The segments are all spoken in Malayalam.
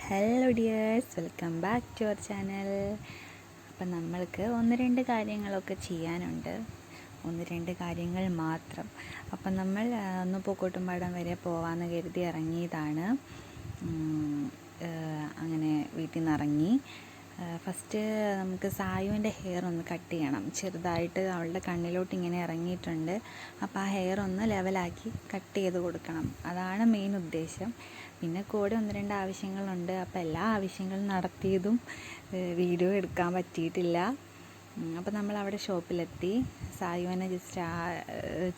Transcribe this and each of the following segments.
Hello dears, welcome back to our channel. അപ്പം നമ്മൾക്ക് ഒന്ന് രണ്ട് കാര്യങ്ങളൊക്കെ ചെയ്യാനുണ്ട്, ഒന്ന് രണ്ട് കാര്യങ്ങൾ മാത്രം. അപ്പം നമ്മൾ ഒന്ന് പൂക്കോട്ടുംപാടം വരെ പോകാമെന്ന് കരുതി ഇറങ്ങിയതാണ്. അങ്ങനെ വീട്ടിൽ നിന്ന് ഇറങ്ങി. ഫസ്റ്റ് നമുക്ക് സായുവിൻ്റെ ഹെയർ ഒന്ന് കട്ട് ചെയ്യണം. ചെറുതായിട്ട് അവളുടെ കണ്ണിലോട്ട് ഇങ്ങനെ ഇറങ്ങിയിട്ടുണ്ട്. അപ്പോൾ ആ ഹെയർ ഒന്ന് ലെവലാക്കി കട്ട് ചെയ്ത് കൊടുക്കണം. അതാണ് മെയിൻ ഉദ്ദേശം. പിന്നെ കൂടെ ഒന്ന് രണ്ട് ആവശ്യങ്ങളുണ്ട്. അപ്പോൾ എല്ലാ ആവശ്യങ്ങളും നടത്തിയതും വീഡിയോ എടുക്കാൻ പറ്റിയിട്ടില്ല. അപ്പോൾ നമ്മൾ അവിടെ ഷോപ്പിലെത്തി. സായുവിനെ ജസ്റ്റ് ആ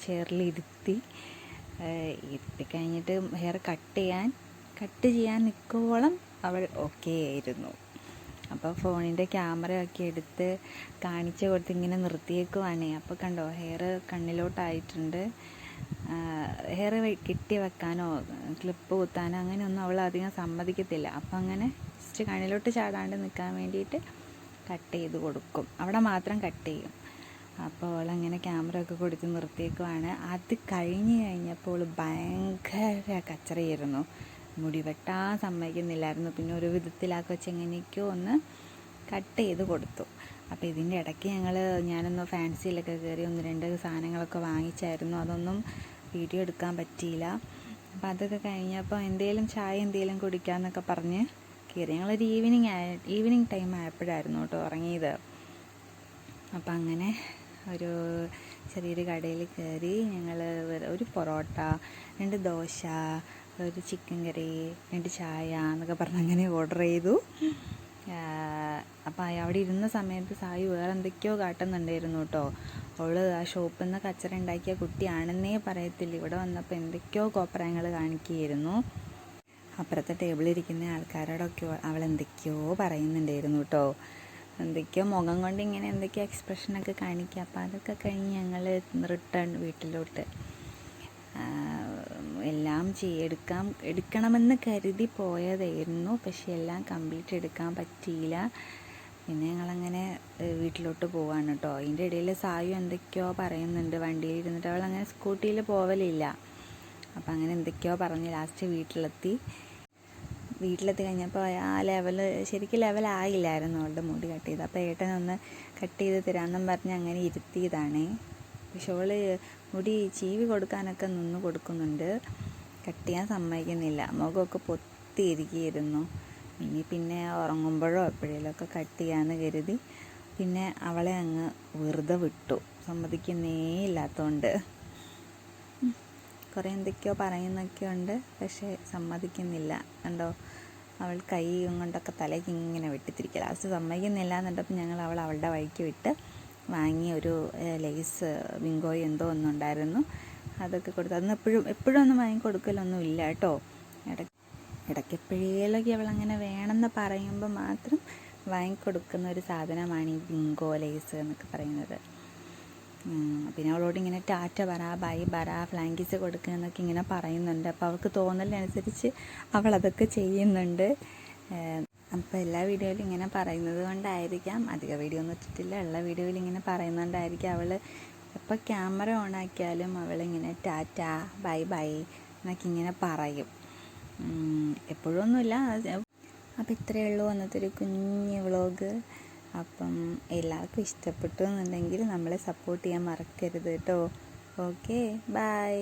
ചെയറിലിരുത്തി കഴിഞ്ഞിട്ട് ഹെയർ കട്ട് ചെയ്യാൻ നിൽക്കുവോളം അവൾ ഓക്കെ ആയിരുന്നു. അപ്പോൾ ഫോണിൻ്റെ ക്യാമറയൊക്കെ എടുത്ത് കാണിച്ചു കൊടുത്ത് ഇങ്ങനെ നിർത്തിയേക്കുവാണേ. അപ്പോൾ കണ്ടോ, ഹെയർ കണ്ണിലോട്ടായിട്ടുണ്ട്. ഹെയർ കെട്ടി വെക്കാനോ ക്ലിപ്പ് കുത്താനോ അങ്ങനെയൊന്നും അവൾ അധികം സമ്മതിക്കത്തില്ല. അപ്പോൾ അങ്ങനെ ജസ്റ്റ് കണ്ണിലോട്ട് ചാടാണ്ട് നിൽക്കാൻ വേണ്ടിയിട്ട് കട്ട് ചെയ്ത് കൊടുക്കും. അവിടെ മാത്രം കട്ട് ചെയ്യും. അപ്പോൾ അവളങ്ങനെ ക്യാമറ ഒക്കെ കൊടുത്ത് നിർത്തിയേക്കുവാണ്. അത് കഴിഞ്ഞപ്പോൾ ഭയങ്കര കച്ചറയായിരുന്നു. മുടി വെട്ടാൻ സമ്മതിക്കുന്നില്ലായിരുന്നു. പിന്നെ ഒരു വിധത്തിലാക്കി വെച്ച് എങ്ങനെയൊക്കെയോ ഒന്ന് കട്ട് ചെയ്ത് കൊടുത്തു. അപ്പോൾ ഇതിൻ്റെ ഇടയ്ക്ക് ഞാനൊന്ന് ഫാൻസിയിലൊക്കെ കയറി ഒന്ന് രണ്ട് സാധനങ്ങളൊക്കെ വാങ്ങിച്ചായിരുന്നു. അതൊന്നും വീഡിയോ എടുക്കാൻ പറ്റിയില്ല. അപ്പോൾ അതൊക്കെ കഴിഞ്ഞപ്പോൾ ചായ എന്തെങ്കിലും കുടിക്കാമെന്നൊക്കെ പറഞ്ഞ് കയറി. ഞങ്ങളൊരു ഈവനിങ് ടൈം ആയപ്പോഴായിരുന്നു കേട്ടോ ഇറങ്ങിയത്. അപ്പം അങ്ങനെ ഒരു ചെറിയൊരു കടയിൽ കയറി. ഞങ്ങൾ ഒരു പൊറോട്ട, 2 ദോശ, ഒരു ചിക്കൻ കറി, 2 ചായ എന്നൊക്കെ പറഞ്ഞ് അങ്ങനെ ഓർഡർ ചെയ്തു. അപ്പോൾ അവിടെ ഇരുന്ന സമയത്ത് സായി വേറെ എന്തൊക്കെയോ കാട്ടുന്നുണ്ടായിരുന്നു കേട്ടോ. അവൾ ആ ഷോപ്പിൽ നിന്ന് കച്ചറ ഉണ്ടാക്കിയ കുട്ടിയാണെന്നേ പറയത്തില്ല. ഇവിടെ വന്നപ്പോൾ എന്തൊക്കെയോ കോപ്രായങ്ങൾ കാണിക്കുകയായിരുന്നു. അപ്പുറത്തെ ടേബിളിരിക്കുന്ന ആൾക്കാരോടൊക്കെ അവൾ എന്തൊക്കെയോ പറയുന്നുണ്ടായിരുന്നു കേട്ടോ. എന്തൊക്കെയോ മുഖം കൊണ്ട് ഇങ്ങനെ എന്തൊക്കെയോ എക്സ്പ്രഷനൊക്കെ കാണിക്കുക. അപ്പോൾ അതൊക്കെ കഴിഞ്ഞ് ഞങ്ങൾ റിട്ടേൺ വീട്ടിലോട്ട്. എല്ലാം എടുക്കണമെന്ന് കരുതി പോയതായിരുന്നു. പക്ഷെ എല്ലാം കംപ്ലീറ്റ് എടുക്കാൻ പറ്റിയില്ല. പിന്നെ ഞങ്ങളങ്ങനെ വീട്ടിലോട്ട് പോവാണ് കേട്ടോ. അതിൻ്റെ ഇടയിൽ സായു എന്തൊക്കെയോ പറയുന്നുണ്ട്. വണ്ടിയിൽ ഇരുന്നിട്ട് അവളങ്ങനെ സ്കൂട്ടിയിൽ പോവലില്ല. അപ്പം അങ്ങനെ എന്തൊക്കെയോ പറഞ്ഞ് ലാസ്റ്റ് വീട്ടിലെത്തി കഴിഞ്ഞപ്പോൾ ആ ശരിക്കും ലെവലായില്ലായിരുന്നു അവളുടെ മുടി കട്ട് ചെയ്ത്. അപ്പോൾ ഏട്ടനൊന്ന് കട്ട് ചെയ്ത് തരാമെന്നും പറഞ്ഞ് അങ്ങനെ ഇരുത്തിയതാണേ. പക്ഷെ അവൾ മുടി ചീവി കൊടുക്കാനൊക്കെ നിന്ന് കൊടുക്കുന്നുണ്ട്, കട്ട് ചെയ്യാൻ സമ്മതിക്കുന്നില്ല. മുഖമൊക്കെ പൊത്തിയിരിക്കുകയായിരുന്നു. പിന്നെ ഉറങ്ങുമ്പോഴോ എപ്പോഴേലൊക്കെ കട്ട് ചെയ്യാമെന്ന് കരുതി പിന്നെ അവളെ അങ്ങ് വെറുതെ വിട്ടു, സമ്മതിക്കുന്നേ ഇല്ലാത്തതുകൊണ്ട്. കുറേ എന്തൊക്കെയോ പറയുന്നൊക്കെ ഉണ്ട്, പക്ഷേ സമ്മതിക്കുന്നില്ല. കണ്ടോ, അവൾ കൈ കൊണ്ടൊക്കെ തലയ്ക്ക് ഇങ്ങനെ വെട്ടിത്തിരിക്കുക. ലാസ്റ്റ് സമ്മതിക്കുന്നില്ല എന്നുണ്ടപ്പോൾ ഞങ്ങൾ അവളുടെ വഴിക്ക് വിട്ട് വാങ്ങിയ ഒരു ലേസ് ബിങ്കോയോ എന്തോ ഒന്നുണ്ടായിരുന്നു, അതൊക്കെ കൊടുത്തു. അതൊന്നും എപ്പോഴും ഒന്നും വാങ്ങിക്കൊടുക്കലൊന്നും ഇല്ല കേട്ടോ. ഇടയ്ക്കെപ്പോഴേലൊക്കെ അവളങ്ങനെ വേണമെന്ന് പറയുമ്പോൾ മാത്രം വാങ്ങിക്കൊടുക്കുന്ന ഒരു സാധനമാണ് ഈ ബിങ്കോ ലേസ് എന്നൊക്കെ പറയുന്നത്. പിന്നെ അവളോട് ഇങ്ങനെ ടാറ്റ പറ, ബൈ പറ, ഫ്ലാങ്കിസ് കൊടുക്കുക എന്നൊക്കെ ഇങ്ങനെ പറയുന്നുണ്ട്. അപ്പോൾ അവൾക്ക് തോന്നലിനനുസരിച്ച് അവളതൊക്കെ ചെയ്യുന്നുണ്ട്. അപ്പോൾ എല്ലാ വീഡിയോയിലും ഇങ്ങനെ പറയുന്നത് കൊണ്ടായിരിക്കാം, അധിക വീഡിയോ ഒന്നും ഇട്ടിട്ടില്ല, ഉള്ള വീഡിയോയിൽ ഇങ്ങനെ പറയുന്നതുകൊണ്ടായിരിക്കും അവൾ എപ്പോൾ ക്യാമറ ഓണാക്കിയാലും അവളിങ്ങനെ ടാറ്റ, ബൈ ബൈ എന്നൊക്കെ ഇങ്ങനെ പറയും. എപ്പോഴൊന്നുമില്ല. അപ്പോൾ ഇത്രയേ ഉള്ളൂ അന്നത്തെ ഒരു കുഞ്ഞ് വ്ളോഗ്. അപ്പം എല്ലാവർക്കും ഇഷ്ടപ്പെട്ടു എന്നുണ്ടെങ്കിൽ നമ്മളെ സപ്പോർട്ട് ചെയ്യാൻ മറക്കരുത് കേട്ടോ. Okay, by.